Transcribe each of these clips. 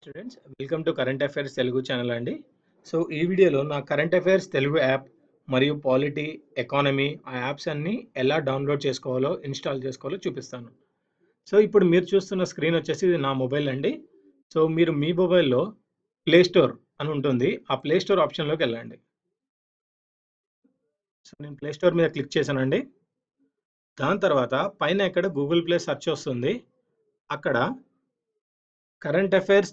Students welcome to current affairs Telugu channel అండి. So ఈ వీడియోలో నా కరెంట్ అఫైర్స్ తెలుగు యాప్ మరియు పాలిటీ, ఎకానమీ ఆ యాప్స్ అన్నీ ఎలా డౌన్లోడ్ చేసుకోవాలో, ఇన్స్టాల్ చేసుకోవాలో చూపిస్తాను. సో ఇప్పుడు మీరు చూస్తున్న స్క్రీన్ వచ్చేసి ఇది నా మొబైల్ అండి. సో మీరు మీ మొబైల్లో ప్లే స్టోర్ అని ఉంటుంది. ఆ ప్లే స్టోర్ ఆప్షన్లోకి వెళ్ళండి. సో నేను ప్లే స్టోర్ మీద క్లిక్ చేశానండి. దాని తర్వాత పైన ఇక్కడ గూగుల్ ప్లే సెర్చ్ వస్తుంది. అక్కడ కరెంట్ అఫైర్స్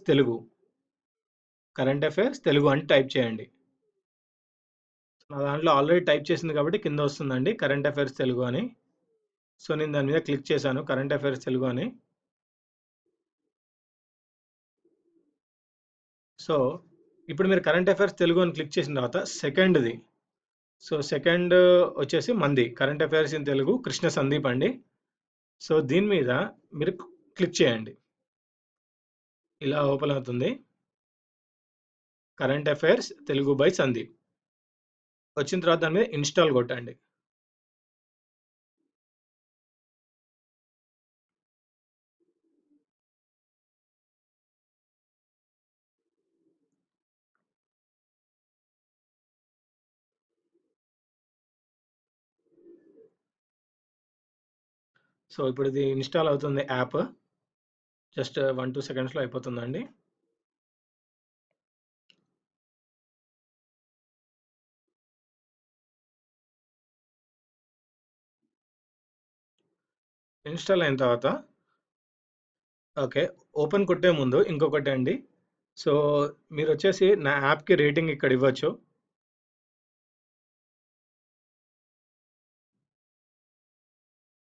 తెలుగు అని టైప్ చేయండి. నా దాంట్లో ఆల్రెడీ టైప్ చేసింది కాబట్టి కింద వస్తుందండి కరెంట్ అఫైర్స్ తెలుగు అని. సో నేను దాని మీద క్లిక్ చేశాను కరెంట్ అఫైర్స్ తెలుగు అని. సో ఇప్పుడు మీరు కరెంట్ అఫైర్స్ తెలుగు అని క్లిక్ చేసిన తర్వాత సెకండ్ది. సో సెకండ్ వచ్చేసి మంది current affairs in Telugu Krishna Sandeep అండి. సో దీని మీద మీరు క్లిక్ చేయండి. ఇలా ఓపెన్ అవుతుంది current affairs Telugu by Sandeep. వచ్చిన తర్వాత దాని మీద ఇన్స్టాల్ కొట్టండి. సో ఇప్పుడు ఇది ఇన్స్టాల్ అవుతుంది యాప్. జస్ట్ 1-2 సెకండ్స్లో అయిపోతుందండి. ఇన్స్టాల్ అయిన తర్వాత ఓకే, ఓపెన్ కొట్టే ముందు ఇంకొకటి అండి. సో మీరు వచ్చేసి నా యాప్కి రేటింగ్ ఇక్కడ ఇవ్వచ్చు.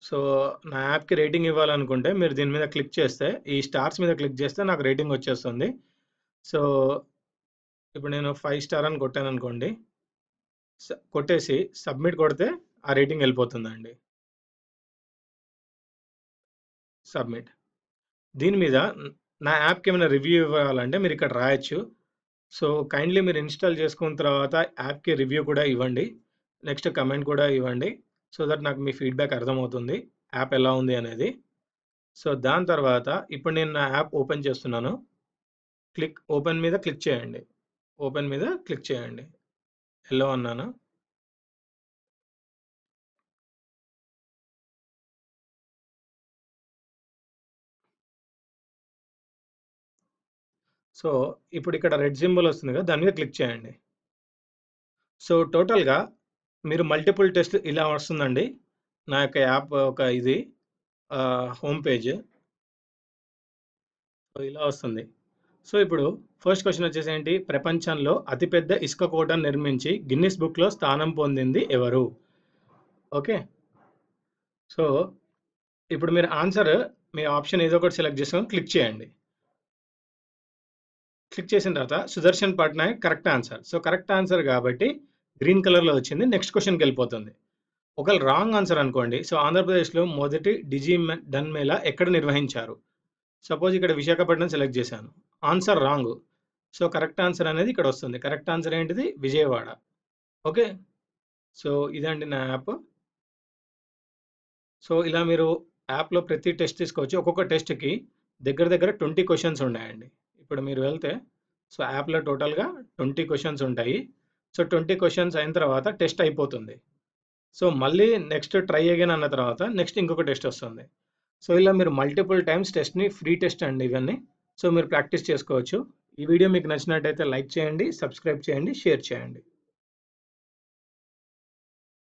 సో నా యాప్కి రేటింగ్ ఇవ్వాలనుకుంటే మీరు దీని మీద క్లిక్ చేస్తే, ఈ స్టార్స్ మీద క్లిక్ చేస్తే నాకు రేటింగ్ వచ్చేస్తుంది. సో ఇప్పుడు నేను 5 స్టార్ అని కొట్టాను అనుకోండి. కొట్టేసి సబ్మిట్ కొడితే ఆ రేటింగ్ వెళ్ళిపోతుందండి. సబ్మిట్. దీని మీద నా యాప్కి ఏమైనా రివ్యూ ఇవ్వాలంటే మీరు ఇక్కడ రాయొచ్చు. సో కైండ్లీ మీరు ఇన్స్టాల్ చేసుకున్న తర్వాత యాప్కి రివ్యూ కూడా ఇవ్వండి. నెక్స్ట్ కమెంట్ కూడా ఇవ్వండి. సో దట్ నాకు మీ ఫీడ్బ్యాక్ అర్థమవుతుంది యాప్ ఎలా ఉంది అనేది. సో దాని తర్వాత ఇప్పుడు నేను నా యాప్ ఓపెన్ చేస్తున్నాను. ఓపెన్ మీద క్లిక్ చేయండి. ఓపెన్ మీద క్లిక్ చేయండి. ఎల్లో అన్నాను. సో ఇప్పుడు ఇక్కడ రెడ్ సింబల్ వస్తుంది కదా, దాని మీద క్లిక్ చేయండి. సో టోటల్గా మీరు మల్టిపుల్ టెస్ట్ ఇలా వస్తుందండి. నా యొక్క యాప్ ఒక ఇది హోమ్ పేజ్ ఇలా వస్తుంది. సో ఇప్పుడు ఫస్ట్ క్వశ్చన్ వచ్చేసి ఏంటి, ప్రపంచంలో అతిపెద్ద ఇసుక కోటను నిర్మించి గిన్నిస్ బుక్లో స్థానం పొందింది ఎవరు? ఓకే, సో ఇప్పుడు మీరు ఆన్సర్ మీ ఆప్షన్ ఏదో ఒకటి సెలెక్ట్ చేసుకొని క్లిక్ చేయండి. క్లిక్ చేసిన తర్వాత Sudarshan Patnaik correct answer. So correct answer కాబట్టి గ్రీన్ కలర్లో వచ్చింది. నెక్స్ట్ క్వశ్చన్కి వెళ్ళిపోతుంది. ఒకవేళ రాంగ్ ఆన్సర్ అనుకోండి. సో ఆంధ్రప్రదేశ్లో మొదటి డన్ మేళా ఎక్కడ నిర్వహించారు? సపోజ్ ఇక్కడ విశాఖపట్నం సెలెక్ట్ చేశాను. Answer wrong. So correct answer అనేది ఇక్కడ వస్తుంది. కరెక్ట్ ఆన్సర్ ఏంటిది? విజయవాడ. ఓకే, సో ఇదండి నా యాప్. సో ఇలా మీరు యాప్లో ప్రతి టెస్ట్ తీసుకోవచ్చు. ఒక్కొక్క టెస్ట్కి దగ్గర 20 క్వశ్చన్స్ ఉన్నాయండి. ఇప్పుడు మీరు వెళ్తే సో యాప్లో టోటల్గా 20 క్వశ్చన్స్ ఉంటాయి. సో 20 క్వశ్చన్స్ అయిన తర్వాత టెస్ట్ అయిపోతుంది. సో మళ్ళీ నెక్స్ట్ ట్రై అగైన్ అన్న తర్వాత నెక్స్ట్ ఇంకొక టెస్ట్ వస్తుంది. సో ఇలా మీరు మల్టిపుల్ టైమ్స్ టెస్ట్ని ఫ్రీ టెస్ట్ అండి ఇవన్నీ. సో మీరు ప్రాక్టీస్ చేసుకోవచ్చు. ఈ వీడియో మీకు నచ్చినట్టయితే లైక్ చేయండి, సబ్స్క్రైబ్ చేయండి, షేర్ చేయండి.